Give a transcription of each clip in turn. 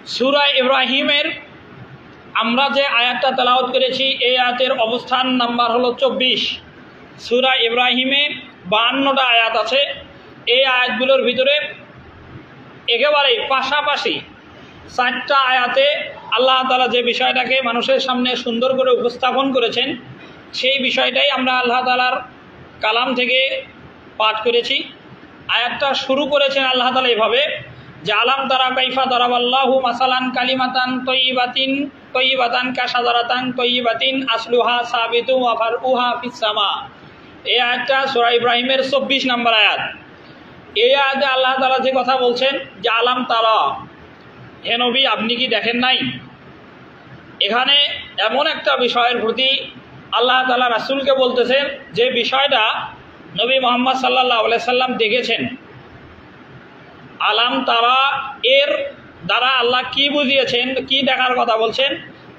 সূরা ইব্রাহিমের আমরা যে আয়াতটা তেলাওয়াত করেছি এই আয়াতের অবস্থান নাম্বার হলো 24। সূরা ইব্রাহিমে 52টা আয়াত আছে। এই আয়াতগুলোর ভিতরে একেবারে পাশাপাশি 4টা আয়াতে আল্লাহ তাআলা যে বিষয়টাকে মানুষের সামনে সুন্দর করে উপস্থাপন করেছেন সেই বিষয়টাই আমরা আল্লাহ তাআলার কালাম থেকে পাঠ করেছি। আয়াতটা শুরু করেছেন আল্লাহ তাআলা এভাবে যে আলাম তারা কাইফা দারাবাল্লাহু মাসালান কালিমাতান তয়্যিবাতান কাশাজারাতান তয়্যিবাতিন আসলুহা সাবিতু ওয়া ফারউহা ফিস সামা। এই আয়াতটা সূরা ইব্রাহিমের 24 নম্বর আয়াত। এই আয়াতে আল্লাহ তাআলা যে কথা বলছেন যে আলাম তারা, হে নবী আপনি কি দেখেন নাই। এখানে এমন একটা বিষয়ের প্রতি আল্লাহ তাআলা রাসূলকে বলতেছেন যে বিষয়টা নবী মুহাম্মদ সাল্লাল্লাহু আলাইহি সাল্লাম দেখেছেন। আলাম তারা এর দ্বারা আল্লাহ কি বুঝিয়েছেন, কি দেখার কথা বলছেন,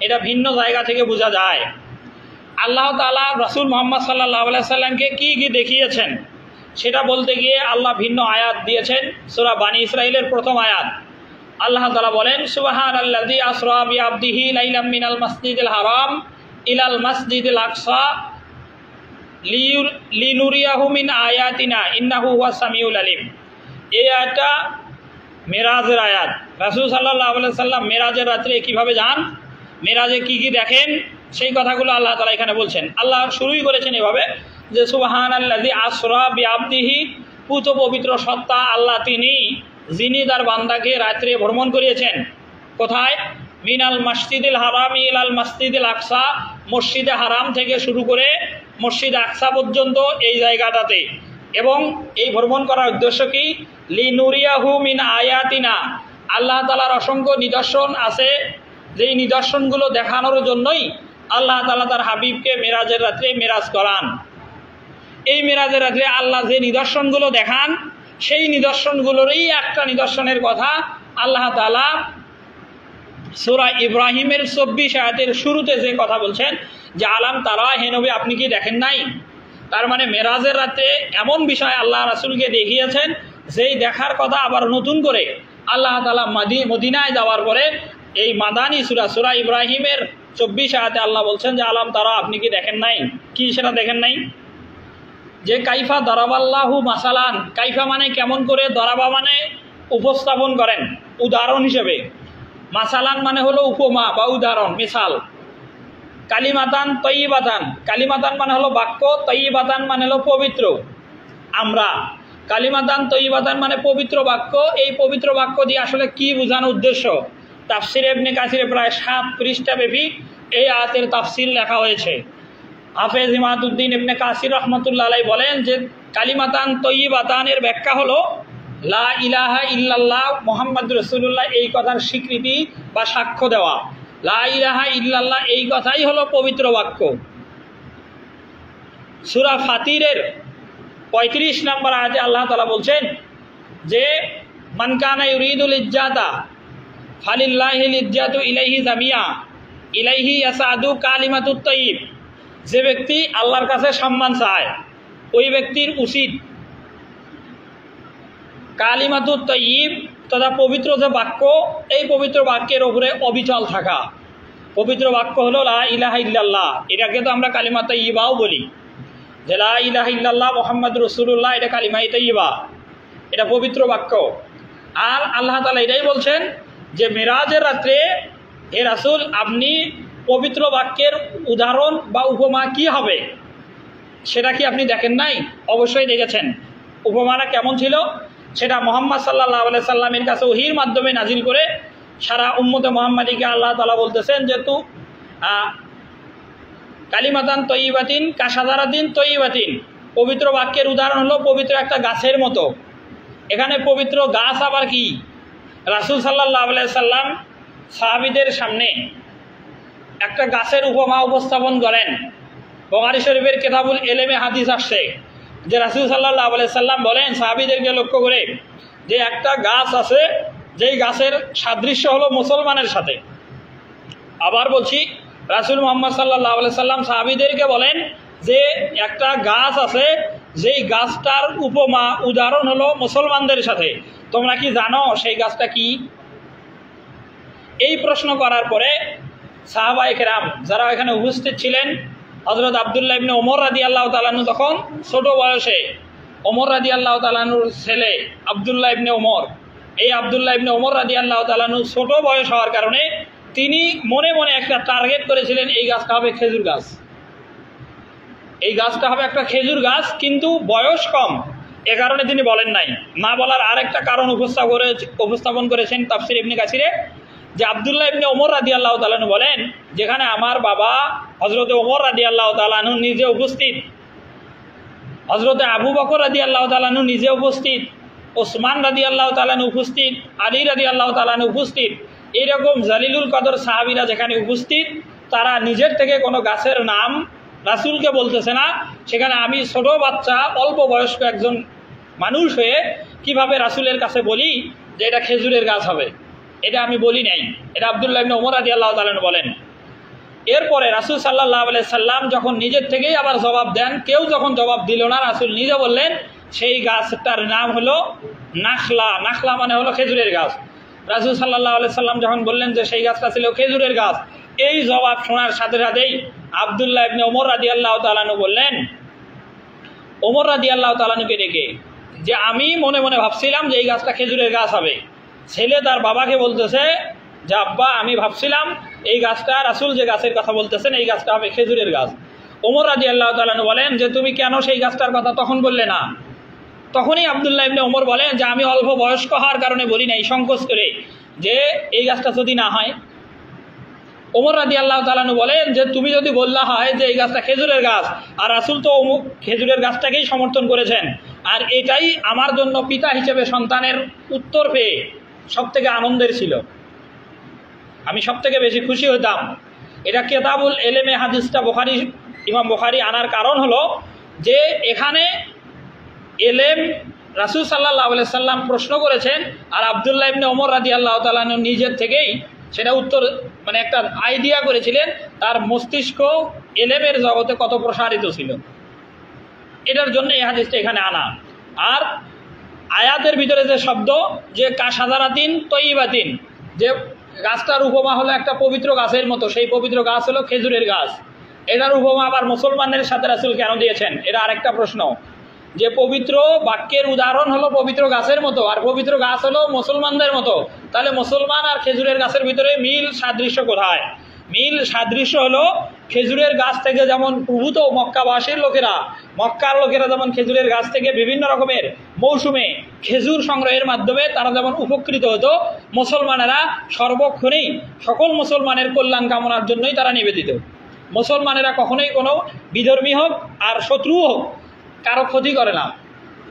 এটা ভিন্ন জায়গা থেকে বোঝা যায়। আল্লাহ তাআলা রাসূল মুহাম্মদ সাল্লাল্লাহু আলাইহি সাল্লামকে কি কি দেখিয়েছেন সেটা বলতে গিয়ে আল্লাহ ভিন্ন আয়াত দিয়েছেন। সূরা বানী ইসরাঈলের প্রথম আয়াত আল্লাহ তাআলা বলেন সুবহানাল্লাযী আসরা বিআবদিহি লাইলাম মিনাল মাসজিদিল হারাম ইলাল মাসজিদিল আকসা লিনুরিয়াহু মিন আয়াতিনা ইন্নাহু হুয়াস সামিউল আলিম। এই আয়াতটা মেরাজের আয়াত। রাসূল সাল্লাল্লাহু আলাইহি সাল্লাম মেরাজের রাত্রে কীভাবে যান, মেরাজে কি কি দেখেন সেই কথাগুলো আল্লাহ তাআলা এখানে বলছেন। আল্লাহ শুরুই করেছেন এভাবে যে সুবহানাল্লাযী আসরা বিআবদিহি, পুত পবিত্র সত্তা আল্লাহ তিনি যিনি তার বান্দাকে রাত্রে ভ্রমণ করিয়েছেন। কোথায়? মিনাল মসজিদিল হারামি ইলাল মসজিদিল আকসা, মসজিদে হারাম থেকে শুরু করে মসজিদ আকসা পর্যন্ত এই জায়গাটাতে। এবং এই ভ্রমণ করার উদ্দেশ্য কি? লিনুরিয়াহু মিন আয়াতিনা, আল্লাহ তাআলার অসংখ্য নিদর্শন আছে যেই নিদর্শনগুলো দেখানোর জন্যই আল্লাহ তাআলা তার হাবিবকে মেরাজের রাত্রে মেরাজ করান। এই মেরাজের রাত্রে আল্লাহ যে নিদর্শনগুলো দেখান সেই নিদর্শনগুলোরই একটা নিদর্শনের কথা আল্লাহ তাআলা সূরা ইব্রাহিমের 24 আয়াতের শুরুতে যে কথা বলছেন যে আলাম তারা, হে নবী আপনি কি দেখেন নাই। তার মানে মেরাজের রাতে এমন বিষয় আল্লাহ রাসূলকে দেখিয়েছেন যেই দেখার কথা আবার নতুন করে আল্লাহ তাআলা মদিনায় যাওয়ার পরে এই মাদানী সূরা ইব্রাহিমের 24 আয়াতে আল্লাহ বলছেন যে আলাম তারা আপনি কি দেখেন নাই। কি সেটা দেখেন নাই? যে কাইফা দারাবাল্লাহু মাসালান, কাইফা মানে কেমন করে, দারাবা মানে উপস্থাপন করেন উদাহরণ হিসেবে, মাসালান মানে হলো উপমা বা উদাহরণ মিসাল। কালিমাতান তয়্যিবাতান, কালিমাতান মানে হলো বাক্য, তয়্যিবাতান মানে হলো পবিত্র। আমরা কালিমাতান তয়্যিবাতান মানে পবিত্র বাক্য। এই পবিত্র বাক্য দিয়ে আসলে কি বোঝানো উদ্দেশ্য? তাফসিরে ইবনে কাসিরে প্রায় 7 পৃষ্ঠাব্যাপী এই আয়াতের তাফসির লেখা হয়েছে। হাফেজ ইমাদউদ্দিন ইবনে কাসির রহমতুল্লাহ আলাইহি বলেন যে কালিমাতান তয়্যিবাতানের ব্যাখ্যা হলো লা ইলাহা ইল্লাল্লাহ মুহাম্মাদুর রাসূলুল্লাহ, এই কথার স্বীকৃতি বা সাক্ষ্য দেওয়া। লা ইলাহা ইল্লাল্লাহ এই কথাই হলো পবিত্র বাক্য। সূরা ফাতিরের 35 নম্বর আয়াতে আল্লাহ তাআলা বলছেন যে মান কানা ইউরিদুল ইজ্জাতা ফালিল্লাহিল ইজ্জাতু ইলাইহি জামিয়া ইলাইহি ইয়াসাদু কালিমাতুত তাইয়্যিব। যে ব্যক্তি আল্লাহর কাছে সম্মান চায় ওই ব্যক্তির উচিত কালিমাতুত তাইয়্যিব তথা পবিত্র যে বাক্য, এই পবিত্র বাক্যের উপরে অবিচল থাকা। পবিত্র বাক্য হলো লা ইলাহা ইল্লাল্লাহ, এটাকে তো আমরা কালিমা তাইয়্যিবাও বলি যে লা ইলাহা ইল্লাল্লাহ মুহাম্মাদুর রাসূলুল্লাহ, এটা কালিমা তাইয়্যিবা, এটা পবিত্র বাক্য। আর আল্লাহ তাআলা এটাই বলছেন যে মেরাজের রাত্রে হে রাসূল আপনি পবিত্র বাক্যের উদাহরণ বা উপমা কি হবে সেটা কি আপনি দেখেন নাই? অবশ্যই দেখেছেন। উপমাটা কেমন ছিল সেটা মুহাম্মদ সাল্লাল্লাহু আলাইহি সাল্লামের কাছে ওহীর মাধ্যমে নাজিল করে সারা উম্মতে মুহাম্মাদীকে আল্লাহ তাআলা বলতেছেন যে তু কালিমাতান তয়্যিবাতিন কাশাজারাতিন তয়্যিবাতিন, পবিত্র বাক্যের উদাহরণ হলো পবিত্র একটা গাছের মতো। এখানে পবিত্র গাছ আবার কি? রাসূল সাল্লাল্লাহু আলাইহি সাল্লাম সাহাবীদের সামনে একটা গাছের উপমা উপস্থাপন করেন। বুখারী শরীফের কিতাবুল ইলমে হাদিস আসছে যে রাসূল সাল্লাল্লাহু আলাইহি সাল্লাম বলেন সাহাবীদেরকে লক্ষ্য করে যে একটা গাছ আছে যেই গাছের সাদৃশ্য হলো মুসলমানের সাথে। আবার বলছি রাসূল মুহাম্মদ সাল্লাল্লাহু আলাইহি সাল্লাম সাহাবীদেরকে বলেন যে একটা গাছ আছে যেই গাছটার উপমা উদাহরণ হলো মুসলমানদের সাথে। তোমরা কি জানো সেই গাছটা কি? এই প্রশ্ন করার পরে সাহাবায়ে কেরাম যারা এখানে উপস্থিত ছিলেন, হযরত আব্দুল্লাহ ইবনে ওমর রাদিয়াল্লাহু তাআলা আনহু তখন ছোট বয়সে, ওমর রাদিয়াল্লাহু তাআলা আনহুর ছেলে আব্দুল্লাহ ইবনে ওমর, এই আব্দুল্লাহ ইবনে ওমর রাদিয়াল্লাহু তাআলা আনহু ছোট বয়স হওয়ার কারণে তিনি মনে মনে একটা টার্গেট করেছিলেন, এই গাছটা হবে খেজুর গাছ, এই গাছটা হবে একটা খেজুর গাছ, কিন্তু বয়স কম, এ কারণে তিনি বলেন নাই। না বলার আরেকটা কারণ উপস্থাপন করেছেন তাফসির ইবনে কাসিরে, যে আব্দুল্লাহ ইবনে ওমর রাদিয়াল্লাহু তাআলা আনহু বলেন, যেখানে আমার বাবা হযরতে ওমর রাদিয়াল্লাহু তাআলা আনহু নিজে উপস্থিত, হযরতে আবু বকর রাদিয়াল্লাহু তাআলা আনহু নিজে উপস্থিত, ওসমান রাদিয়াল্লাহু তাআলা আনহু উপস্থিত, আলী রাদিয়াল্লাহু তাআলা আনহু উপস্থিত, এইরকম জালিলুল কদর সাহাবীরা যেখানে উপস্থিত, তারা নিজের থেকে কোনো গাছের নাম রাসূলকে বলতেছে না। সেখানে আমি ছোট বাচ্চা, অল্প বয়স্ক একজন মানুষ হয়ে কিভাবে রাসূলের কাছে বলি যে এটা খেজুরের গাছ হবে, এটা আমি বলি নাই। এটা আব্দুল্লাহ ইবনে ওমর রাদিয়াল্লাহু তাআলা আনহু বলেন। এরপরে রাসূল সাল্লাল্লাহু আলাইহি সাল্লাম যখন নিজের থেকেই আবার জবাব দেন, কেউ যখন জবাব দিল না, রাসূল নিজে বললেন সেই গাছটার নাম হলো নাখলা। নাখলা মানে হলো খেজুরের গাছ। রাসূল সাল্লাল্লাহু আলাইহি সাল্লাম যখন বললেন যে সেই গাছটা ছিল খেজুরের গাছ, এই জবাব শোনার সাথে সাথেই আব্দুল্লাহ ইবনে ওমর রাদিয়াল্লাহু তাআলা আনহু বললেন, ওমর রাদিয়াল্লাহু তাআলা আনহুকে ডেকে, যে আমি মনে মনে ভাবছিলাম যে এই গাছটা খেজুরের গাছ হবে। ছেলে তার বাবাকে বলতেছে যে আব্বা, আমি ভাবছিলাম এই গাছটা, রাসূল যে গাছের কথা বলতেছেন এই গাছটা হবে খেজুরের গাছ। ওমর রাদিয়াল্লাহু তাআলা আনহু বলেন যে তুমি কেন সেই গাছটার কথা তখন বললে না? তখনই আব্দুল্লাহ ইবনে ওমর বলেন যে আমি অল্প বয়স্ক হওয়ার কারণে বলি নাই, সংকোচ করে, যে এই গাছটা যদি না হয়। ওমর রাদিয়াল্লাহু তাআলা আনহু বলেন যে তুমি যদি বললা হয় যে এই গাছটা খেজুরের গাছ, আর রাসূল তো খেজুরের গাছটাকেই সমর্থন করেছেন, আর এটাই আমার জন্য পিতা হিসেবে সন্তানের উত্তর পেয়ে সবথেকে আনন্দের ছিল, আমি সবথেকে বেশি খুশি হতাম। এটা কিতাবুল ইলমে হাদিসটা ইমাম বুখারী আনার কারণ হলো যে এখানে এলেম রাসূল সাল্লাল্লাহু আলাইহি সাল্লাম প্রশ্ন করেছেন, আর আব্দুল্লাহ ইবনে ওমর রাদিয়াল্লাহু তাআলা আনহু নিজের থেকেই সেটা উত্তর, মানে একটা আইডিয়া করেছিলেন, তার মস্তিষ্ক এলেমের জগতে কত প্রসারিত ছিল, এটার জন্য এই হাদিসটা এখানে আনা। আর আয়াতের ভিতরে যে শব্দ যে কাশাজারাতিন তয়্যিবাতিন, যে গাছটার উপমা হলো একটা পবিত্র গাছের মতো, সেই পবিত্র গাছ হলো খেজুরের গাছ। এটার উপমা আবার মুসলমানের সাথে রাসূল কেন দিয়েছেন, এটা আরেকটা প্রশ্ন। যে পবিত্র বাক্যের উদাহরণ হলো পবিত্র গাছের মতো, আর পবিত্র গাছ হলো মুসলমানদের মতো, তাহলে মুসলমান আর খেজুরের গাছের ভিতরে মিল সাদৃশ্য কোথায়? মিল সাদৃশ্য হলো খেজুরের গাছ থেকে যেমন প্রভূত মক্কাবাসীর লোকেরা, মক্কার লোকেরা যেমন খেজুরের গাছ থেকে বিভিন্ন রকমের মৌসুমে খেজুর সংগ্রহের মাধ্যমে তারা যেমন উপকৃত হতো, মুসলমানেরা সর্বক্ষণেই সকল মুসলমানের কল্যাণ কামনার জন্যই তারা নিবেদিত। মুসলমানেরা কখনোই কোনো বিধর্মী হোক আর শত্রু হোক কারো ক্ষতি করে না,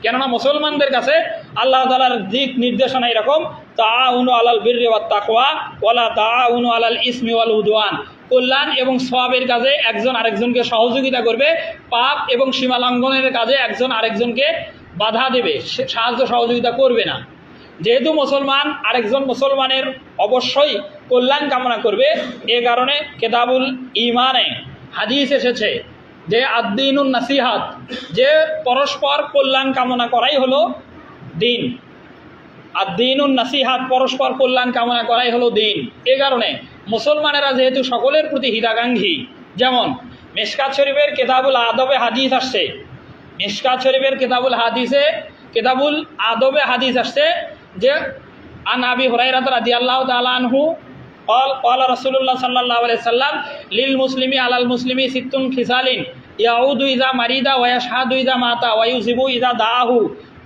কেননা মুসলমানদের কাছে আল্লাহ তাআলার দিক নির্দেশনা এরকম, তাআউনু আলাল বিররি ওয়াত তাকওয়া ওয়ালা তাআউনু আলাল ইসমি ওয়াল উদওয়ান, কল্যাণ এবং সওয়াবের কাজে একজন আরেকজনকে সহযোগিতা করবে, পাপ এবং সীমালঙ্ঘনের কাজে একজন আরেকজনকে বাধা দেবে, সাহায্য সহযোগিতা করবে না। যেহেতু মুসলমান আরেকজন মুসলমানের অবশ্যই কল্যাণ কামনা করবে, এ কারণে কিতাবুল ঈমানে হাদিস এসেছে যে আদ-দীনুন নাসিহাত, যে পরস্পর কল্যাণ কামনা করাই হলো দিন। আদ-দীনুন নাসিহাত, পরস্পর কল্যাণ কামনা করাই হলো দিন। এ কারণে মুসলমানেরা যেহেতু সকলের প্রতি হিতাকাঙ্ক্ষী, যেমন মিশকাত শরীফের কিতাবুল আদবে হাদিস আসছে, মিশকাত শরীফের কিতাবুল আদবে হাদিস আসছে যে আন আবি হুরায়রা রাদিয়াল্লাহু তাআলা আনহু قال رسول الله صلى الله عليه وسلم للمسلم على المسلم ست خصال يعود إذا مريض ويشهد إذا مات ويصيب إذا دعاه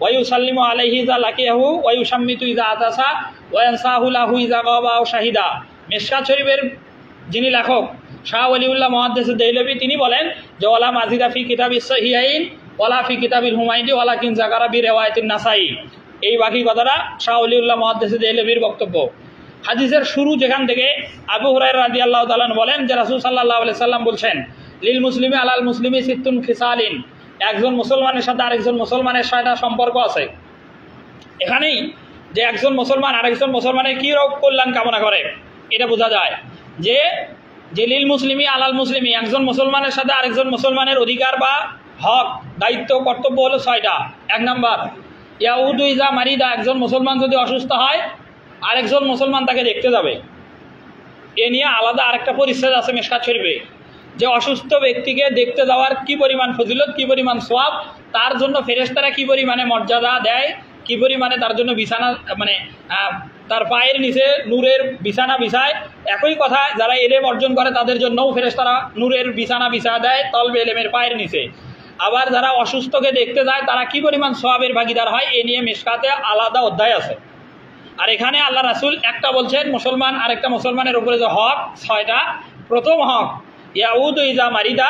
ويسلم عليه إذا لقيه ويشمت إذا عطس وينصح له إذا غاب أو شهد। মিশকাত শরীফের যিনি লেখক শাহ ওয়ালিউল্লাহ মুহাদ্দিস দেহলভী, তিনি বলেন যে ওয়ালা মাজিদা ফি কিতাবিস সহিহাইন ওয়ালা ফি কিতাবিল হুমায়দি ওয়ালাকিন যাকারা বি রিওয়ায়াতিন নাসাই। এই বাকি কথাটা শাহ ওয়ালিউল্লাহ মুহাদ্দিস দেহলভীর বক্তব্য। হাদিসের শুরু যেখান থেকে আবু হুরায়রা রাদিয়াল্লাহু তাআলা বলেন যে রাসূল সাল্লাল্লাহু আলাইহি সাল্লাম বলছেন, লিল মুসলিমি আলাল মুসলিমি সিত্তুন খিসালিন, একজন মুসলমানের সাথে আরেকজন মুসলমানের সাথে সম্পর্ক আছে। এখানেই যে একজন মুসলমান আরেকজন মুসলমানের কী রকম কল্যাণ কামনা করে এটা বোঝা যায়। যে লিল মুসলিমি আলাল মুসলিমি, একজন মুসলমানের সাথে আরেকজন মুসলমানের অধিকার বা হক, দায়িত্ব, কর্তব্য হলো 6টা। 1 নাম্বার, ইয়াউদু ইজা মারিদা, একজন মুসলমান যদি অসুস্থ হয় আরেকজন মুসলমান তাকে দেখতে যাবে। এ নিয়ে আলাদা আরেকটা পরিচ্ছেদ আছে মিশকাত শরীফে, যে অসুস্থ ব্যক্তিকে দেখতে যাওয়ার কি পরিমাণ ফজিলত, কি পরিমাণ সওয়াব, তার জন্য ফেরেশতারা কি পরিমাণে মর্যাদা দেয়, কি পরিমাণে তার জন্য বিছানা মানে তার পায়ের নিচে নূরের বিছানা বিছায়। একই কথা যারা এলেম অর্জন করে তাদের জন্যও ফেরেশতারা নূরের বিছানা বিছা দেয় তলবে এলেমের পায়ের নিচে। আবার যারা অসুস্থকে দেখতে যায় তারা কি পরিমাণ সওয়াবের ভাগিদার হয়, এ নিয়ে মিশকাতে আলাদা অধ্যায় আছে। আর এখানে আল্লাহ রাসূল একটা বলছেন মুসলমান আরেকটা মুসলমানের উপরে যে হক 6টা। প্রথম হক ইয়াউদ ইজা মারিদা,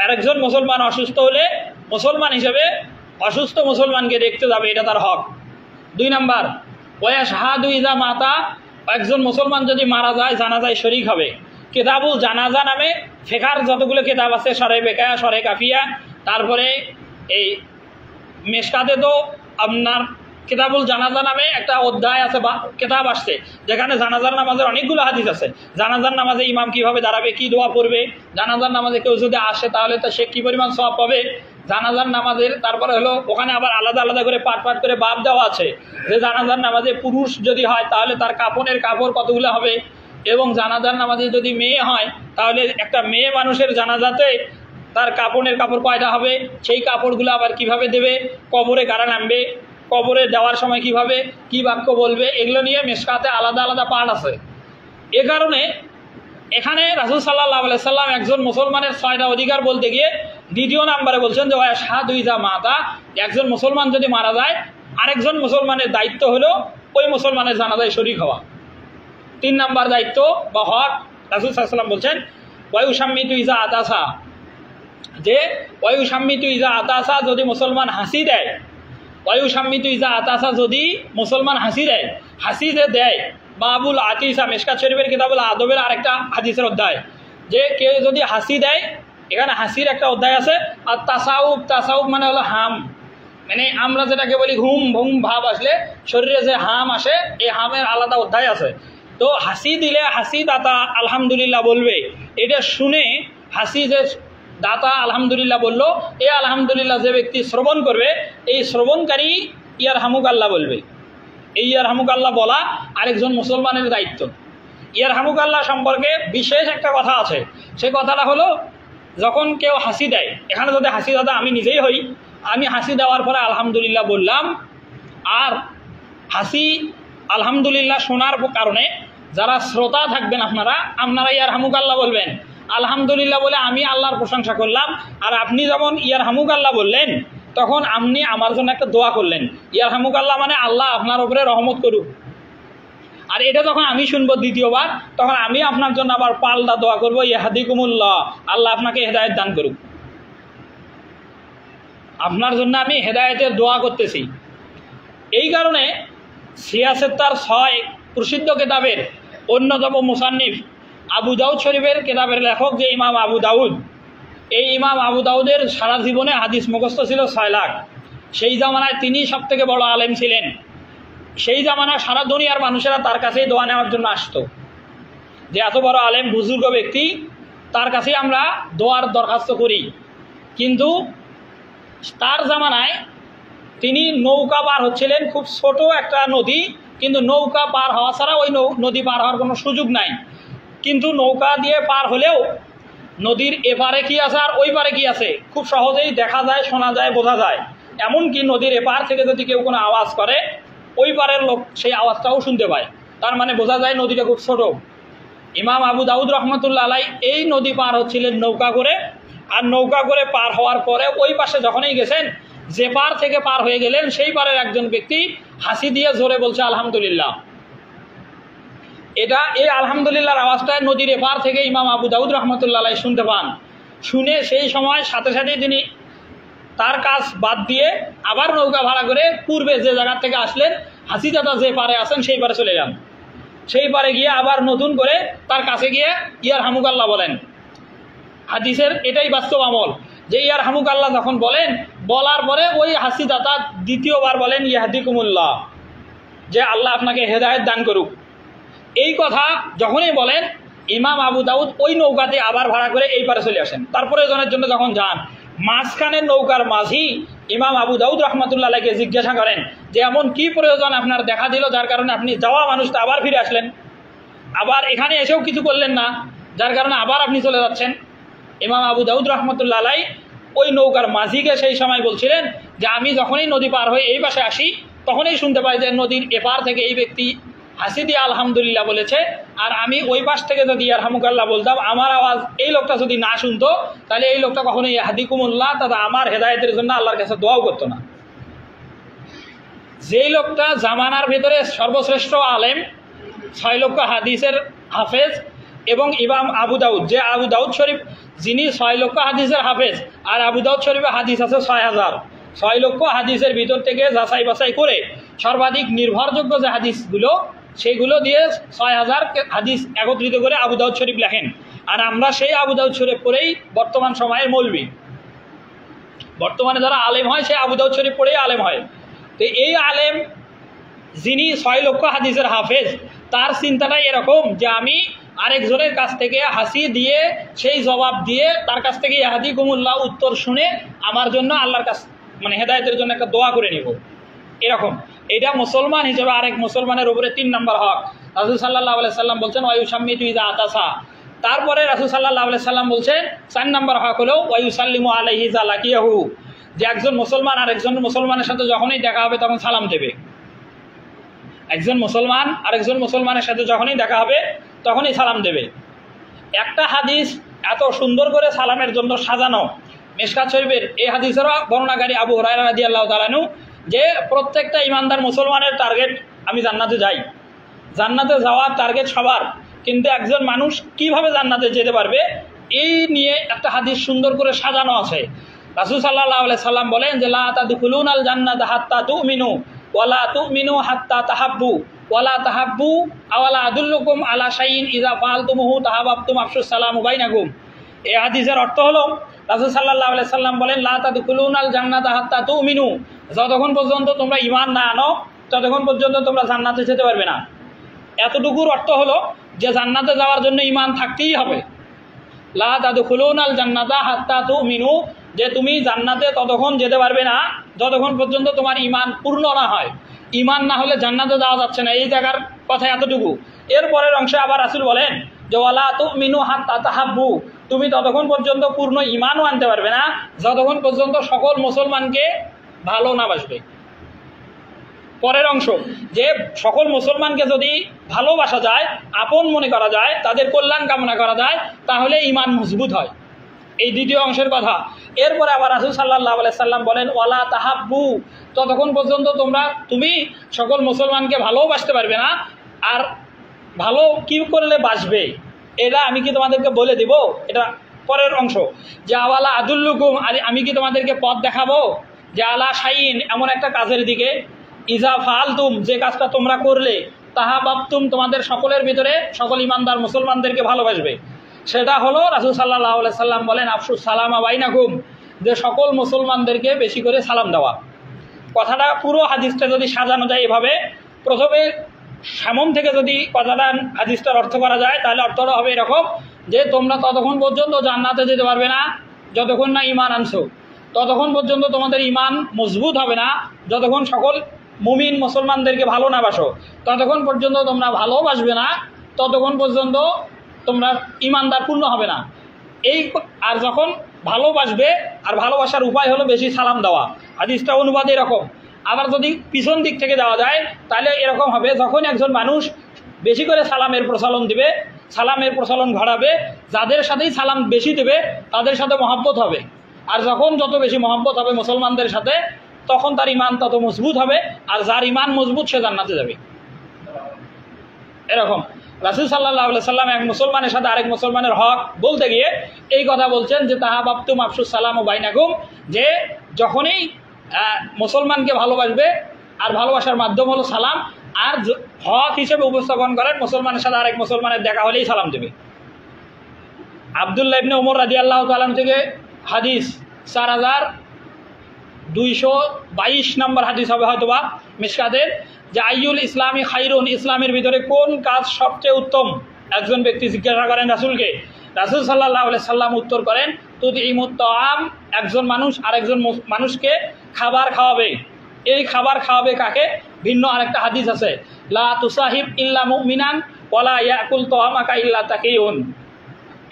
আরেকজন মুসলমান অসুস্থ হলে মুসলমান হিসেবে অসুস্থ মুসলমানকে দেখতে যাবে, এটা তার হক। 2 নাম্বার ওয়াশহাদু ইজা মাতা, একজন মুসলমান যদি মারা যায় জানাজায় শরীক হবে। কিতাবুল জানাজা নামে ফিকহের যতগুলো কিতাব আছে, শরহ বেকায়া, শরহ কাফিয়া, তারপরে এই মিশকাতে তো আপনার কিতাবুল জানাজা নামে একটা অধ্যায় আছে বা কিতাব আসছে, যেখানে জানাজার নামাজের অনেকগুলো হাদিস আছে। জানাজার নামাজে ইমাম কিভাবে দাঁড়াবে, কি দোয়া পড়বে, জানাজার নামাজে কেউ যদি আসে তাহলে তো সে কী পরিমাণ সওয়াব পাবে জানাজার নামাজের। তারপরে হলো ওখানে আবার আলাদা আলাদা করে পাট পাট করে বাব দেওয়া আছে, যে জানাজার নামাজে পুরুষ যদি হয় তাহলে তার কাপড়ের কাপড় কতগুলো হবে, এবং জানাজার নামাজে যদি মেয়ে হয় তাহলে একটা মেয়ে মানুষের জানাজাতে তার কাপড়ের কাপড় কয়টা হবে, সেই কাপড়গুলো আবার কিভাবে দেবে, কবরে কারা নামবে, কবরে যাওয়ার সময় কিভাবে কি বাক্য বলবে, এগুলো নিয়ে মিশকাতে আলাদা আলাদা পাঠ আছে। এ কারণে এখানে রাসূল সাল্লাল্লাহু আলাইহি সাল্লাম একজন মুসলমানের 6টা অধিকার বলতে গিয়ে 2 নাম্বারে বলছেন যে ওয়াশহাদু ইজা মাতা, একজন মুসলমান যদি মারা যায় আরেকজন মুসলমানের দায়িত্ব হলো ওই মুসলমানের জানাজায় শরীক হওয়া। 3 নাম্বার দায়িত্ব বা হক রাসূল সাল্লাল্লাহু আলাইহি সাল্লাম বলছেন ওয়ায়ুসাম্মিতু ইজা আতাসা, যে ওয়ায়ুসাম্মিতু ইজা আতাসা, যদি মুসলমান হাসি দেয়, ওয়ায়ুসাম্মিতু ইজা আতাসা, যদি মুসলমান হাসি দেয়, হাসি যে দেয় বাবুল আতিসা, মিশকাত শরীফের কিতাবুল আদবের আরেকটা হাদিসের অধ্যায়, যে কেউ যদি হাসি দেয়, এখানে হাসির একটা অধ্যায় আছে। আর তাসাউফ, তাসাউফ মানে হলো হাম, মানে আমরা যেটাকে বলি ঘুম ঘুম ভাব আসলে শরীরে যে হাম আসে, এই হামের আলাদা অধ্যায় আছে। তো হাসি দিলে হাসি দাতা আলহামদুলিল্লাহ বলবে, এটা শুনে হাসি যে দাতা আলহামদুলিল্লাহ বললো, এ আলহামদুলিল্লাহ যে ব্যক্তি শ্রবণ করবে, এই শ্রবণকারী ইয়ার হামুক আল্লাহ বলবে। এই ইয়ার হামুক আল্লাহ বলা আরেকজন মুসলমানের দায়িত্ব। ইয়ার হামুক আল্লাহ সম্পর্কে বিশেষ একটা কথা আছে, সে কথাটা হলো যখন কেউ হাসি দেয়, এখানে যদি হাসি দাতা আমি নিজেই হই, আমি হাসি দেওয়ার পরে আলহামদুলিল্লাহ বললাম, আর হাসি আলহামদুলিল্লাহ শোনার কারণে যারা শ্রোতা থাকবেন আপনারা ইয়ার হামুক আল্লাহ বলবেন। আলহামদুলিল্লাহ বলে আমি আল্লাহর প্রশংসা করলাম, আর আপনি যেমন ইয়ার হামুক আল্লাহ বললেন তখন আপনি আমার জন্য একটা দোয়া করলেন। ইয়ার হামুক আল্লাহ মানে আল্লাহ আপনার উপরে রহমত করুক। আর এটা যখন আমি শুনবো দ্বিতীয়বার, তখন আমি আপনার জন্য আবার পাল্টা দোয়া করবো, ইয়াহদিকুমুল্লাহ, আল্লাহ আপনাকে হেদায়েত দান করুক। আপনার জন্য আমি হেদায়েতের দোয়া করতেছি। এই কারণে সিয়াসেত্তার 6 প্রসিদ্ধ কিতাবের অন্যতম মুসান্নিফ আবু দাউদ শরীফের কিতাবের লেখক যে ইমাম আবু দাউদ, এই ইমাম আবু দাউদের সারা জীবনে হাদিস মুখস্থ ছিল 6 লাখ। সেই জামানায় তিনি সবথেকে বড় আলেম ছিলেন। সেই জামানায় সারা দুনিয়ার মানুষেরা তার কাছেই দোয়া নেওয়ার জন্য আসতো, যে এত বড় আলেম বুজুর্গ ব্যক্তি, তার কাছেই আমরা দোয়ার দরখাস্ত করি। কিন্তু তার জামানায় তিনি নৌকা পার হচ্ছিলেন, খুব ছোট একটা নদী, কিন্তু নৌকা পার হওয়া ছাড়া ওই নদী পার হওয়ার কোনো সুযোগ নাই। কিন্তু নৌকা দিয়ে পার হলেও নদীর এপারে কি আছে আর ওই পারে কি আছে খুব সহজেই দেখা যায়, শোনা যায়, বোঝা যায়। এমনকি নদীর এপার থেকে যদি কেউ কোনো আওয়াজ করে, ওই পারের লোক সেই আওয়াজটাও শুনতে পায়, তার মানে বোঝা যায় নদীটা খুব ছোট। ইমাম আবু দাউদ রহমতুল্লাহ আলাই এই নদী পার হচ্ছিলেন নৌকা করে, আর নৌকা করে পার হওয়ার পরে ওই পাশে যখনই গেছেন, যে পার থেকে পার হয়ে গেলেন সেই পারের একজন ব্যক্তি হাসি দিয়ে জোরে বলছে আলহামদুলিল্লাহ। এই আলহামদুলিল্লাহর আওয়াজটা নদীর এপার থেকে ইমাম আবু দাউদ রহমতুল্লাহ আলাই শুনতে পান। শুনে সেই সময় সাথে সাথে তিনি তার কাজ বাদ দিয়ে আবার নৌকা ভাড়া করে পূর্বে যে জায়গা থেকে আসলেন, হাসি দাদা যে পারে আসেন সেই পারে চলে যান। সেই পারে গিয়ে আবার নতুন করে তার কাছে গিয়ে ইয়ার হামুক আল্লাহ বলেন। হাদিসের এটাই বাস্তব আমল, যে ইয়ার হামুক আল্লাহ যখন বলেন, বলার পরে ওই হাসি দাতা দ্বিতীয়বার বলেন ইয়াহদিকুমুল্লাহ, যে আল্লাহ আপনাকে হেদায়েত দান করুক। এই কথা যখনই বলেন, ইমাম আবু দাউদ ওই নৌকাতে আবার ভাড়া করে এই পারে চলে আসেন। তারপরে জনের জন্য যখন যান, মাঝখানে নৌকার মাঝি ইমাম আবু দাউদ রহমতুল্লাহ আলাইকে জিজ্ঞাসা করেন যে এমন কি প্রয়োজন আপনার দেখা দিল যার কারণে আপনি যাওয়া মানুষটা আবার ফিরে আসলেন। আবার এখানে এসেও কিছু করলেন না, যার কারণে আবার আপনি চলে যাচ্ছেন। ইমাম আবু দাউদ রহমতুল্লাহ আলাই ওই নৌকার মাঝিকে সেই সময় বলছিলেন যে আমি যখনই নদী পার হয়ে এই পাশে আসি তখনই শুনতে পাই যে নদীর এপার থেকে এই ব্যক্তি হাসি দিয়ে আলহামদুলিল্লাহ বলেছে, আর আমি ওই পাশ থেকে যদি ইয়ারহামুকাল্লাহ বলতাম, আমার আওয়াজ এই লোকটা যদি না শুনতো তাহলে এই লোকটা কখনোই হাদিকুমুল্লাহ তথা আমার হেদায়েতের জন্য আল্লাহর কাছে দোয়াও করতো না। যেই লোকটা জামানার ভেতরে সর্বশ্রেষ্ঠ আলেম, 6 লক্ষ হাদিসের হাফেজ, এবং ইমাম আবু দাউদ, যে আবু দাউদ শরীফ যিনি 6 লক্ষ হাদিসের হাফেজ, আর আবু দাউদ শরীফে হাদিস আছে 6000, 6 লক্ষ হাদিসের ভিতর থেকে যাচাই বাছাই করে সর্বাধিক নির্ভরযোগ্য যে হাদিসগুলো সেইগুলো দিয়ে 6000 হাদিস একত্রিত করে আবু দাউদ শরীফ লেখেন। আর আমরা সেই আবু দাউদ শরীফ পড়েই বর্তমান সময়ের মৌলবি, বর্তমানে যারা আলেম হয় সে আবু দাউদ শরীফ পড়েই আলেম হয়। তো এই আলেম যিনি 6 লক্ষ হাদিসের হাফেজ, তার চিন্তাটাই এরকম যে আমি আরেকজনের কাছ থেকে হাসি দিয়ে সেই জবাব দিয়ে তার কাছ থেকে ইয়াহদিকুমুল্লাহ উত্তর শুনে আমার জন্য আল্লাহর কাছ মানে হেদায়েতের জন্য একটা দোয়া করে নিব, এরকম। এটা মুসলমান হিসেবে আরেক মুসলমানের উপরে 3 নম্বর হক। রাসূল সাল্লাল্লাহু আলাইহি সাল্লাম বলছেন ওয়ায়ুসাম্মিতু ইযা আতাসা। তারপরে রাসূল সাল্লাল্লাহু আলাইহি সাল্লাম বলছেন 4 নম্বর হক হলো ওয়ায়ুসাল্লিমু আলাইহি ইযা লাকিয়াহু, যে একজন মুসলমান আরেকজন মুসলমানের সাথে যখনই দেখা হবে তখন সালাম দেবে। একজন মুসলমান আরেকজন মুসলমানের সাথে যখনই দেখা হবে তখনই সালাম দেবে। একটা হাদিস এত সুন্দর করে সালামের জন্য সাজানো, মিশকাত শরীফের এই হাদিসের বর্ণনাকারী আবু হুরায়রা রাদিয়াল্লাহু তাআলা আনহু, যে প্রত্যেকটা ইমানদার মুসলমানের টার্গেট আমি জান্নাতে যাই, জান্নাতে যাওয়ার টার্গেট সবার, কিন্তু একজন মানুষ কিভাবে জান্নাতে যেতে পারবে এই নিয়ে একটা হাদিস সুন্দর করে সাজানো আছে। রাসূল সাল্লাল্লাহু আলাইহি সাল্লাম বলেন যে লা তাদখুলুনাল জান্নাতা হাত্তা তুমিনু ওয়ালা তুমিনু হাত্তা তাহাব্বু ওয়ালা তাহাব্বু আওয়ালা আদুল্লুকুম আলা শাইইন ইযা ফাআলতুমুহু তাহাব্বাতুম আফশুস সালামু বাইনাকুম। এই হাদিসের অর্থ হলো রাসূল সাল্লাল্লাহু আলাইহি সাল্লাম বলেন লা তাদখুলুনাল জান্নাতা হাত্তা তুমিনু, যতক্ষণ পর্যন্ত তোমরা ঈমান না আনো ততক্ষণ পর্যন্ত তোমরা জান্নাতে যেতে পারবে না। এতটুকুর অর্থ হলো যে জান্নাতে যাওয়ার জন্য ঈমান থাকতেই হবে। লা তাদখুলুনাল জান্নাতা হাত্তা তুমিনু, যে তুমি জান্নাতে ততক্ষণ যেতে পারবে না যতক্ষণ পর্যন্ত তোমার ঈমান পূর্ণ না হয়। ঈমান না হলে জান্নাতে যাওয়া যাচ্ছে না, এই জায়গার কথা এতটুকু। এরপরের অংশে আবার রাসূল বলেন যে ওয়ালা তুমিনু হাত্তা তাহাব্বু, তুমি ততক্ষণ পর্যন্ত পূর্ণ ঈমানও আনতে পারবে না যতক্ষণ পর্যন্ত সকল মুসলমানকে ভালো না বাসবে। পরের অংশ যে সকল মুসলমানকে যদি ভালোবাসা যায়, আপন মনে করা যায়, তাদের কল্যাণ কামনা করা যায়, তাহলে ঈমান মজবুত হয়। এই দ্বিতীয় অংশের কথা। এরপরে আবার রাসূল সাল্লাল্লাহু আলাইহি সাল্লাম বলেন ওয়ালা তাহাব্বু, ততক্ষণ পর্যন্ত তুমি সকল মুসলমানকে ভালোবাসতে পারবে না। আর ভালো কি করলে বাসবে এটা আমি কি তোমাদেরকে বলে দিব, এটা পরের অংশ। যে আওয়ালা আদুল্লুকুম, আমি কি তোমাদেরকে পথ দেখাবো, যে আলা শাইইন, এমন একটা কাজের দিকে, ইজা ফাআলতুম, যে কাজটা তোমরা করলে, তাহাব্বাতুম, তোমাদের সকলের ভিতরে সকল ইমানদার মুসলমানদেরকে ভালোবাসবে। সেটা হলো রাসূল সাল্লাল্লাহু আলাইহি সাল্লাম বলেন আফশুস সালামা বাইনাকুম, যে সকল মুসলমানদেরকে বেশি করে সালাম দেওয়া। কথাটা পুরো হাদিসটা যদি সাজানো যায় এভাবে, প্রথমে সামন থেকে যদি কথাটা হাদিসটার অর্থ করা যায় তাহলে অর্থটা হবে এরকম যে তোমরা ততক্ষণ পর্যন্ত জান্নাতে যেতে পারবে না যতক্ষণ না ঈমান আনছো, ততক্ষণ পর্যন্ত তোমাদের ঈমান মজবুত হবে না যতক্ষণ সকল মুমিন মুসলমানদেরকে ভালো না বাসো, ততক্ষণ পর্যন্ত তোমরা ভালোবাসবে না, ততক্ষণ পর্যন্ত তোমরা ঈমানদার পূর্ণ হবে না। এই আর যখন ভালোবাসবে, আর ভালোবাসার উপায় হলো বেশি সালাম দেওয়া। হাদিসটা অনুবাদ এরকম। আবার যদি পিছন দিক থেকে যাওয়া যায় তাহলে এরকম হবে, যখন একজন মানুষ বেশি করে সালামের প্রচলন দিবে, সালামের প্রচলন ঘটাবে, যাদের সাথেই সালাম বেশি দেবে তাদের সাথে মহব্বত হবে। আর যখন যত বেশি মহব্বত হবে মুসলমানদের সাথে তখন তার ঈমান তত মজবুত হবে, আর যার ঈমান মজবুত সে জান্নাতে যাবে। এরকম রাসূল সাল্লাল্লাহু আলাইহি সাল্লাম এক মুসলমানের সাথে আরেক মুসলমানের হক বলতে গিয়ে এই কথা বলছেন যে তাহাব্বাতুম আফশুস সালামু বাইনাকুম, যে যখনই মুসলমানকে ভালোবাসবে, আর ভালোবাসার মাধ্যম হলো সালাম, আর হক হিসেবে উপস্থাপন করেন মুসলমানের সাথে আরেক মুসলমানের দেখা হলেই সালাম দেবে। আব্দুল্লাহ ইবনে ওমর রাদিয়াল্লাহু তাআলা থেকে হাদিস 4222 নম্বর হাদিস হবে হয়তোবা মিশকাতের, যে আইয়ুল ইসলামী খাইরুন, ইসলামের ভিতরে কোন কাজ সবচেয়ে উত্তম, একজন ব্যক্তি জিজ্ঞাসা করেন রাসূলকে। রাসূল সাল্লাল্লাহু আলাইহি সাল্লাম উত্তর করেন তুতঈমুত তাআম, একজন মানুষ আরেকজন মানুষকে খাবার খাওয়াবে। এই খাবার খাওয়াবে কাকে? ভিন্ন আরেকটা হাদিস আছে লা তুসাহিব ইল্লা মুমিনান ওয়ালা ইয়াকুল তাআমাকা ইল্লা তাকিয়ুন।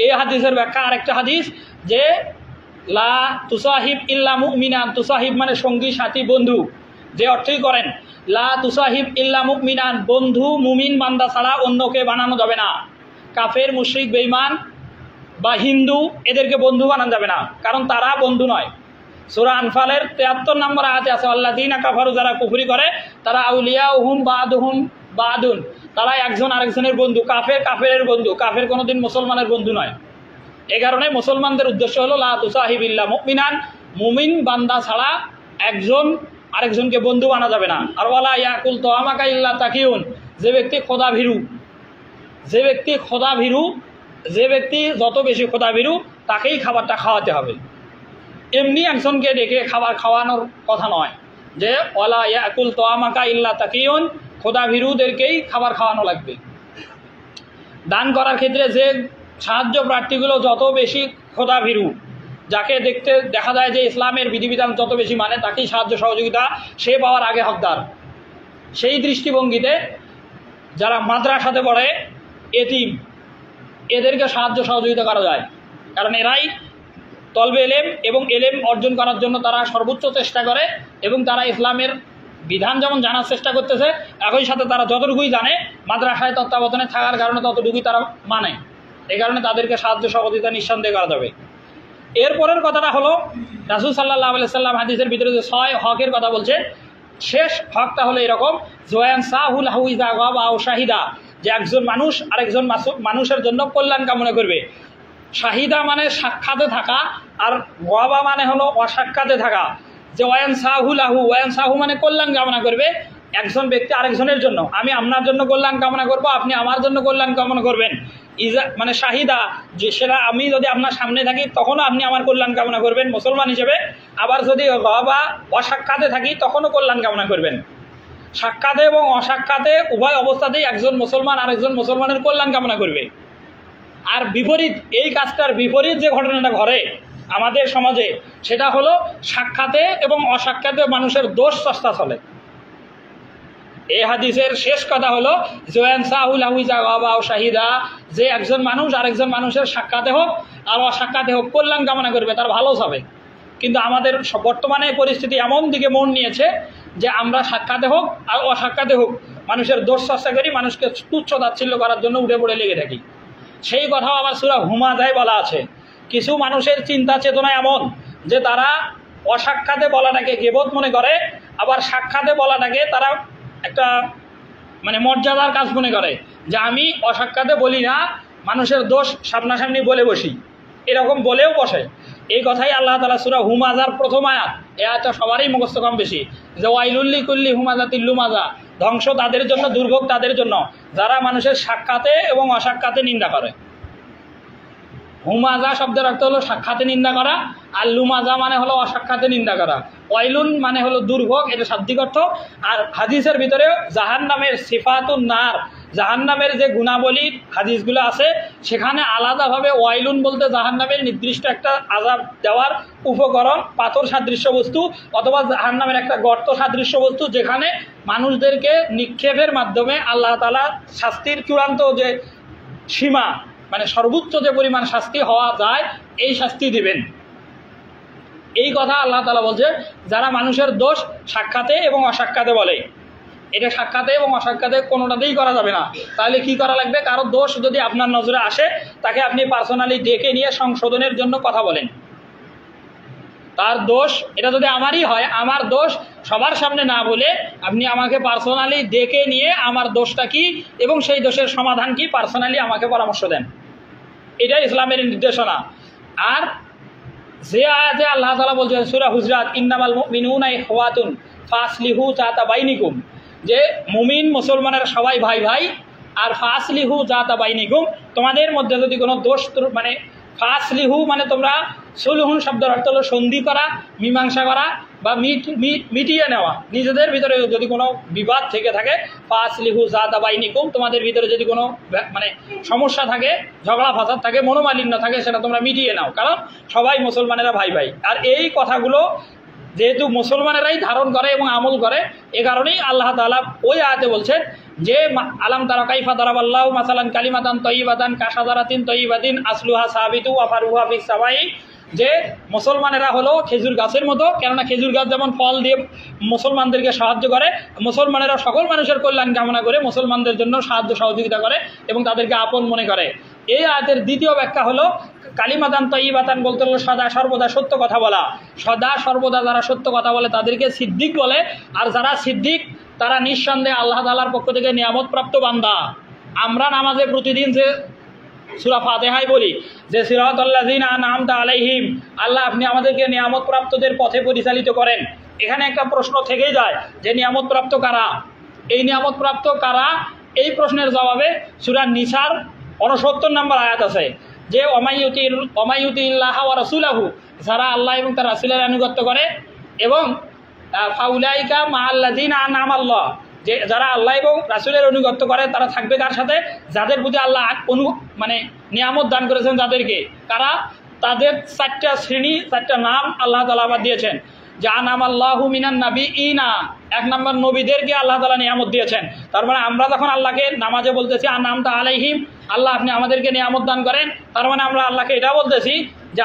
এই হাদিসের ব্যাখ্যা আরেকটা হাদিস যে লা তুসাহিব ইল্লা মুমিনান, তুসাহিব মানে সঙ্গী সাথী বন্ধু, যে অর্থই করেন লা তুসাহিব ইল্লা মুমিনান, বন্ধু মুমিন বান্দা ছাড়া অন্যকে বানানো যাবে না। কাফের, মুশরিক, বেঈমান বা হিন্দু এদেরকে বন্ধু বানানো যাবে না, কারণ তারা বন্ধু নয়। সূরা আনফালের 73 নম্বর আয়াতে আছে আল্লাযীনা কাফারু, যারা কুফরি করে তারা আউলিয়াউহুম বাদুহুম বাদুন, তারা একজন আরেকজনের বন্ধু। কাফের কাফেরের বন্ধু, কাফের কোনোদিন মুসলমানের বন্ধু নয়। এই কারণে মুসলমানদের উদ্দেশ্য হলো লা তুসাহিব ইল্লা মুমিনান, মুমিন বান্দা ছাড়া একজন আরেকজনকে বন্ধু বানা যাবে না। আর ওয়ালা ইয়াকুল তাআমাকা ইল্লা তাকিয়ুন, যে ব্যক্তি খোদা ভীরু, যে ব্যক্তি যত বেশি খোদা ভীরু তাকেই খাবারটা খাওয়াতে হবে। এমনি একজনকে ডেকে খাবার খাওয়ানোর কথা নয় যে ওয়ালা ইয়াকুল তাআমাকা ইল্লা তাকিয়ুন, খোদা ভীরুদেরকেই খাবার খাওয়ানো লাগবে। দান করার ক্ষেত্রে যে সাহায্য প্রার্থীগুলো যত বেশি খোদা ভীরু, যাকে দেখতে দেখা যায় যে ইসলামের বিধিবিধান যত বেশি মানে, তাকেই সাহায্য সহযোগিতা সে পাওয়ার আগে হকদার। সেই দৃষ্টিভঙ্গিতে যারা মাদ্রাসাতে পড়ে, এতিম, এদেরকে সাহায্য সহযোগিতা করা যায়, কারণ এরাই তলবে এলেম এবং এলেম অর্জন করার জন্য তারা সর্বোচ্চ চেষ্টা করে এবং তারা ইসলামের বিধান যেমন জানার চেষ্টা করতেছে, একই সাথে তারা যতটুকুই জানে মাদ্রাসায় তত্ত্বাবধানে থাকার কারণে ততটুকুই তারা মানে। এই কারণে তাদেরকে সাহায্য সহযোগিতা নিঃসন্দেহে করা যাবে। এরপরের কথাটা হলো রাসূল সাল্লাল্লাহু আলাইহি সাল্লাম হাদিসের ভিতরে যে 6 হকের কথা বলছে, শেষ হকটা হলো এরকম জয়ান সাহুল হাউইজা গাবা ও শাহিদা, যে একজন মানুষ আরেকজন মানুষের জন্য কল্যাণ কামনা করবে। শাহিদা মানে সাক্ষাতে থাকা, আর গাবা মানে হলো অসাক্ষাতে থাকা। যে ওয়ান সাহু মানে কল্যাণ কামনা করবে একজন ব্যক্তি আরেকজনের জন্য। আমি আপনার জন্য কল্যাণ কামনা করব, আপনি আমার জন্য কল্যাণ কামনা করবেন। মানে শাহিদা, যে সেটা আমি যদি আপনার সামনে থাকি তখনও আপনি আমার কল্যাণ কামনা করবেন মুসলমান হিসেবে, আবার যদি বা অসাক্ষাতে থাকি তখনও কল্যাণ কামনা করবেন। সাক্ষাতে এবং অসাক্ষাতে উভয় অবস্থাতেই একজন মুসলমান আরেকজন মুসলমানের কল্যাণ কামনা করবে। আর বিপরীত, এই কাজটার বিপরীত যে ঘটনাটা ঘটে আমাদের সমাজে, সেটা হলো সাক্ষাতে এবং অসাক্ষাতে মানুষের দোষ চর্চা চলে। এই হাদিসের শেষ কথা হলো জয়ান সাহুল হাউইজা গাবা ও শাহিদা, যে একজন মানুষ আরেকজন মানুষের সাক্ষাতে হোক আর অসাক্ষাতে হোক কল্যাণ কামনা করবে, তার ভালো হবে। কিন্তু আমাদের বর্তমানে পরিস্থিতি এমন দিকে মন নিয়েছে যে আমরা সাক্ষাতে হোক আর অসাক্ষাতে হোক মানুষের দোষ চর্চা করি, মানুষকে তুচ্ছ তাচ্ছিল্য করার জন্য উঠে পড়ে লেগে থাকি। সেই কথাও আবার সূরা হুমাযায় বলা আছে। কিছু মানুষের চিন্তা চেতনা এমন যে তারা অসাক্ষাতে বলাটাকে গীবত মনে করে, আবার সাক্ষাতে বলাটাকে তারা একটা মানে মর্যাদার কাজ মনে করে, যে আমি অসাক্ষাতে বলি না, মানুষের দোষ সামনাসামনি বলে বসি, এরকম বলেও বসে। এই কথাই আল্লাহ তাআলা সূরা হুমাযার প্রথম আয়াত, এই আয়াতটা সবারই মুখস্থ কম বেশি, যে ওয়াইলুল লিকুল্লি হুমাযাতিল লুমাযা, ধ্বংস তাদের জন্য, দুর্ভোগ তাদের জন্য যারা মানুষের সাক্ষাতে এবং অসাক্ষাতে নিন্দা করে। হুমাযা শব্দের অর্থ হলো সাক্ষাতে নিন্দা করা, আর লুমাযা মানে হলো অসাক্ষাতে নিন্দা করা। ওয়াইলুন মানে হলো দুর্ভোগ, এটা শাব্দিক অর্থ। আর হাদিসের ভিতরে জাহান্নামের সিফাতুন নার, জাহান্নামের যে গুণাবলী হাদিসগুলো আছে সেখানে আলাদাভাবে ওয়াইলুন বলতে জাহান্নামের নির্দিষ্ট একটা আযাব দেওয়ার উপকরণ, পাথর সাদৃশ্য বস্তু অথবা জাহান্নামের একটা গর্ত সাদৃশ্য বস্তু, যেখানে মানুষদেরকে নিক্ষেপের মাধ্যমে আল্লাহ তাআলা শাস্তির চূড়ান্ত যে সীমা, মানে সর্বোচ্চ যে পরিমাণ শাস্তি হওয়া যায় এই শাস্তি দিবেন। এই কথা আল্লাহ তাআলা বলছে, যারা মানুষের দোষ সাক্ষাতে এবং অসাক্ষাতে বলে। এটা সাক্ষাতে এবং অসাক্ষাতে কোনোটাতেই করা যাবে না। তাহলে কি করা লাগবে? কারো দোষ যদি আপনার নজরে আসে তাকে আপনি পার্সোনালি ডেকে নিয়ে সংশোধনের জন্য কথা বলেন। তার দোষ এটা যদি আমারই হয়, আমার দোষ সবার সামনে না বলে আপনি আমাকে পার্সোনালি ডেকে নিয়ে আমার দোষটা কি এবং সেই দোষের সমাধান কি পার্সোনালি আমাকে পরামর্শ দেন। এটাই ইসলামের নির্দেশনা। আর যে আয়াতে আল্লাহ তাআলা বলছেন সূরা হুজরাত, ইন্নামাল মুমিনুনা ইখওয়াতুন ফাসলিহু যাতা বাইনিকুম, যে মুমিন মুসলমানের সবাই ভাই ভাই, আর ফাসলিহু যাতা বাইনিকুম, তোমাদের মধ্যে যদি কোনো দোষ, মানে ফাসলিহু মানে তোমরা, সুলহুন শব্দের অর্থ হলো সন্ধি করা, মীমাংসা করা বা মিটিয়ে নেওয়া। নিজেদের ভিতরে যদি কোনো বিবাদ থেকে থাকে, ফাসলিহু যাতা বাইনিকুম, তোমাদের ভিতরে যদি কোনো মানে সমস্যা থাকে, ঝগড়া ফাসাদ থাকে, মনোমালিন্য থাকে, সেটা তোমরা মিটিয়ে নাও, কারণ সবাই মুসলমানেরা ভাই ভাই। আর এই কথাগুলো যেহেতু মুসলমানেরাই ধারণ করে এবং আমল করে, এ কারণেই আল্লাহ তাআলা ওই আয়াতে বলছেন যে আলাম তারা কাইফা দারাবাল্লাহু মাসালান কালিমাতান তাইয়্যিবাতান কাশাজারাতিন তাইয়্যিবাতিন আসলুহা সাবিতু ওয়া ফারুহা ফিস সামাই, যে মুসলমানেরা হলো খেজুর গাছের মতো, কেননা খেজুর গাছ যেমন ফল দিয়ে মুসলমানদেরকে সাহায্য করে, মুসলমানেরা সকল মানুষের কল্যাণ কামনা করে মুসলমানদের জন্য সাহায্য সহযোগিতা করে এবং তাদেরকে আপন মনে করে। এই আয়াতের দ্বিতীয় ব্যাখ্যা হলো কালিমাতান তাইয়্যিবাতান বলতে হলো সদা সর্বদা সত্য কথা বলা। সদা সর্বদা যারা সত্য কথা বলে তাদেরকে সিদ্দিক বলে, আর যারা সিদ্দিক তারা নিঃসন্দেহে আল্লাহ তাআলার পক্ষ থেকে নিয়ামতপ্রাপ্ত বান্দা। আমরা নামাজে প্রতিদিন যে সূরা ফাতিহায় বলি যে সিরাতাল্লাযিনা আনআমতা আলাইহিম, আল্লাহ আপনি আমাদেরকে নিয়ামতপ্রাপ্তদের পথে পরিচালিত করেন। এখানে একটা প্রশ্ন থেকেই যায় যে নিয়ামতপ্রাপ্ত কারা, এই নিয়ামতপ্রাপ্ত কারা? এই প্রশ্নের জবাবে সূরা নিসার 69 নম্বর আয়াত আছে যে ওমাইয়ুতিল্লাহ ওয়া রাসূলাহু, যারা আল্লাহ এবং তার রাসূলের আনুগত্য করে, এবং ফাউলাইকা মাআল্লাযিনা আনআমাল্লাহ, যে যারা আল্লাহ এবং রাসূলের অনুগত্য করে তারা থাকবে কার সাথে? যাদের প্রতি আল্লাহ নিয়ামত দান করেছেন যাদেরকে। কারা? তাদের 4টা শ্রেণী, 4টা নাম আল্লাহ তাআলা আবার দিয়েছেন। যে আনামাল্লাহু মিনান নাবিয়িনা, 1 নম্বর নবীদেরকে আল্লাহ তাআলা নিয়ামত দিয়েছেন। তার মানে আমরা যখন আল্লাহকে নামাজে বলতেছি আনআমতা আলাইহিম, আল্লাহ আপনি আমাদেরকে নিয়ামত দান করেন, তার মানে আমরা আল্লাহকে এটা বলতেছি যে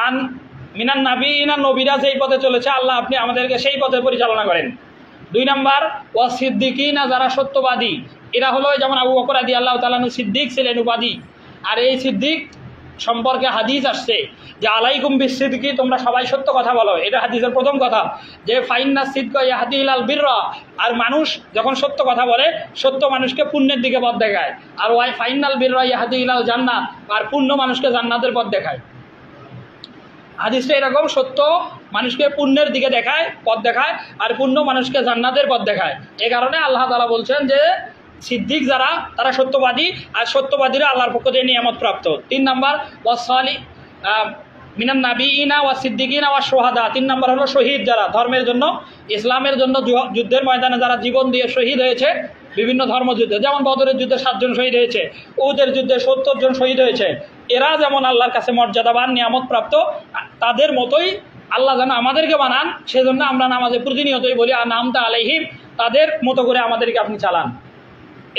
মিনান নাবিয়িনা, নবীরা যেই পথে চলেছে আল্লাহ আপনি আমাদেরকে সেই পথে পরিচালনা করেন। 2 নম্বর ওয়া সিদ্দিকিনা, যারা সত্যবাদী। এরা হলো যেমন আবু বকর রাদিয়াল্লাহু তাআলা আনহু সিদ্দিক ছিলেন, উপাধি। আর এই সিদ্দিক সম্পর্কে হাদিস আসছে যে আলাইকুম বিসিদ্দিকি, তোমরা সবাই সত্য কথা বলো। এটা হাদিসের প্রথম কথা যে ফাইন্না সিদকা ইয়াহদি ইলাল বিররা, আর মানুষ যখন সত্য কথা বলে সত্য মানুষকে পুণ্যের দিকে পথ দেখায়। আর ওয়াই ফাইনাল বিররা ইয়াহদি ইলাল জান্নাত, আর পুণ্য মানুষকে জান্নাতের পথ দেখায়। হাদিসটা এরকম, সত্য মানুষকে পুণ্যের দিকে দেখায়, পথ দেখায়, আর পুণ্য মানুষকে জান্নাতের পথ দেখায়। এ কারণে আল্লাহ তাআলা বলছেন যে সিদ্দিক যারা তারা সত্যবাদী, আর সত্যবাদীরা আল্লাহর পক্ষ থেকে নিয়ামত প্রাপ্ত। 3 নম্বর মিনান নাবিয়িনা ওয়া সিদ্দিকিনা ওয়া শুহাদা, 3 নম্বর হলো শহীদ, যারা ধর্মের জন্য ইসলামের জন্য যুদ্ধের ময়দানে যারা জীবন দিয়ে শহীদ হয়েছে, বিভিন্ন ধর্মযুদ্ধে, যেমন বদরের যুদ্ধে 7 জন শহীদ হয়েছে, উহুদের যুদ্ধে 70 জন শহীদ হয়েছে। এরা যেমন আল্লাহর কাছে মর্যাদাবান নিয়ামত প্রাপ্ত, তাদের মতোই আল্লাহ যেন আমাদেরকে বানান, সেজন্য আমরা নামাজে প্রতিনিয়তই বলি আনআমতা আলাইহিম, তাদের মতো করে আমাদেরকে আপনি চালান।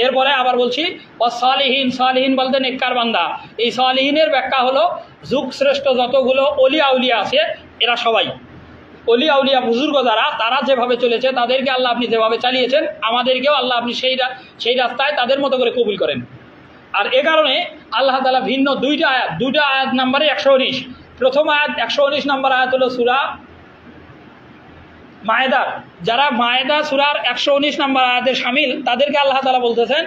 এরপরে আবার বলছি সালিহিন, সালিহিন বলতে নেককার বান্দা। এই সালিহিনের ব্যাখ্যা হলো যুগ শ্রেষ্ঠ যতগুলো অলি আউলিয়া আছে এরা সবাই অলি আউলিয়া বুজুর্গ যারা, তারা যেভাবে চলেছে তাদেরকে আল্লাহ আপনি যেভাবে চালিয়েছেন আমাদেরকেও আল্লাহ আপনি সেই রাস্তায় তাদের মতো করে কবুল করেন। আর এ কারণে আল্লাহ তাআলা ভিন্ন 2টা আয়াত নাম্বারে 119। প্রথম আয়াত 119 নম্বর আয়াত হলো সূরা মায়েদার। যারা মায়েদা সূরার 119 নম্বর আয়াতের শামিল, তাদেরকে আল্লাহ তাআলা বলতেছেন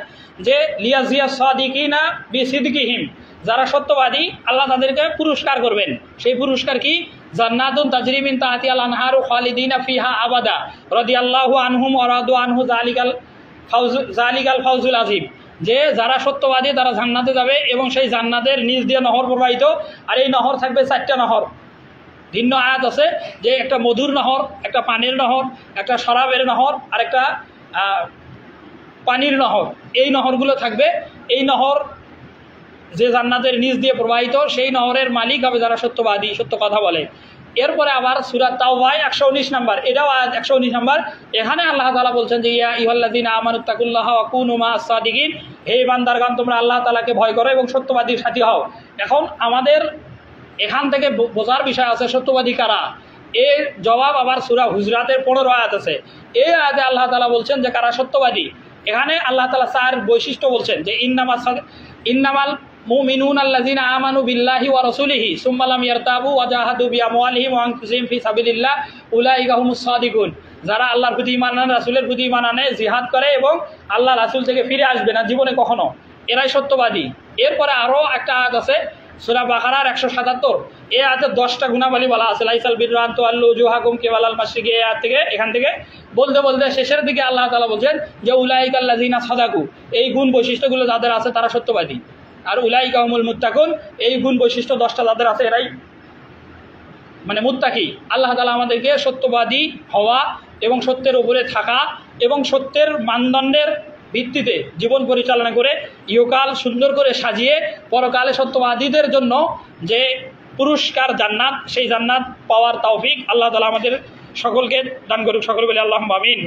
যে লিয়াজিয়া সাদিকিনা বিসিদকিহিম, যারা সত্যবাদী আল্লাহ তাদেরকে পুরস্কার করবেন। সেই পুরস্কার কি? জান্নাতুন তাজরি মিন তাহতিহাল আনহারু খালিদিনা ফিহা আবাদা রাদিয়াল্লাহু আনহুম ওয়া রাদু আনহু যালিকাল ফাউজুল আযীম, যে যারা সত্যবাদী তারা জান্নাতে যাবে এবং সেই জান্নাতের নিচ দিয়ে নহর প্রবাহিত। আর এই নহর থাকবে 4টা নহর। ভিন্ন আয়াত আছে যে একটা মধুর নহর, একটা পানির নহর, একটা শরাবের নহর, আর একটা পানির নহর। এই নহরগুলো থাকবে। এই নহর যে জান্নাতের নিচ দিয়ে প্রবাহিত, সেই নহরের মালিক হবে যারা সত্যবাদী, সত্য কথা বলে। এরপরে আবার সূরা তাওবায় 119 নম্বর, এটাও আয়াত 119 নম্বর। এখানে আল্লাহ তাআলা বলছেন যে ইয়া আইয়ুহাল্লাযীনা আমানুত্তাকুল্লাহা ওয়া কুনু মাআস সাদিকিন, হে বান্দারগণ তোমরা আল্লাহ তাআলাকে ভয় করো এবং সত্যবাদীর সাথী হও। এখন আমাদের এখান থেকে বোঝার বিষয় আছে সত্যবাদী কারা। এর জবাব আবার সূরা হুজরাতের 15 আয়াত আছে। এই আয়াতে আল্লাহ তাআলা বলছেন যে কারা সত্যবাদী। এখানে আল্লাহ তাআলা 4 বৈশিষ্ট্য বলছেন যে ইন্নামাল মুমিনুনা আল্লাযীনা আমানু বিল্লাহি ওয়া রাসূলিহি সুম্মা লাম ইয়ারতাবু ওয়া জাহাদু বিআমওয়ালিহিম ওয়া আনফুসিহিম ফি সাবিলিল্লাহ উলাইকা হুমুস সাদিকুন, যারা আল্লাহর প্রতি ঈমান আনে, রাসূলের প্রতি ঈমান আনে, জিহাদ করে এবং আল্লাহ রাসূল থেকে ফিরে আসবে না জীবনে কখনো, এরাই সত্যবাদী। এরপরে আরও একটা আয়াত আছে সূরা বাকারার 177। এই আয়াতে 10টা গুণাবলী বলা আছে। লাইসাল বিররা আন তুওয়াল্লু উজুহাকুম কিবালাল মাশরিকি, এই আয়াত থেকে এখান থেকে বলতে বলতে শেষের দিকে আল্লাহ তাআলা বলছেন যে উলাইকাল্লাযীনা সাদাকু, এই গুণ বৈশিষ্ট্যগুলো যাদের আছে তারা সত্যবাদী। আর উলাইকা হুমুল মুত্তাকুন, এই গুণ বৈশিষ্ট্য 10টা যাদের আছে এরাই মানে মুত্তাকি। আল্লাহ তাআলা আমাদেরকে সত্যবাদী হওয়া এবং সত্যের উপরে থাকা এবং সত্যের মানদণ্ডের ভিত্তিতে জীবন পরিচালনা করে ইহকাল সুন্দর করে সাজিয়ে পরকালে সত্যবাদীদের জন্য যে পুরস্কার জান্নাত, সেই জান্নাত পাওয়ার তৌফিক আল্লাহ তাআলা আমাদের সকলকে দান করুক, সকলে বলে আল্লাহুম্মা আমিন।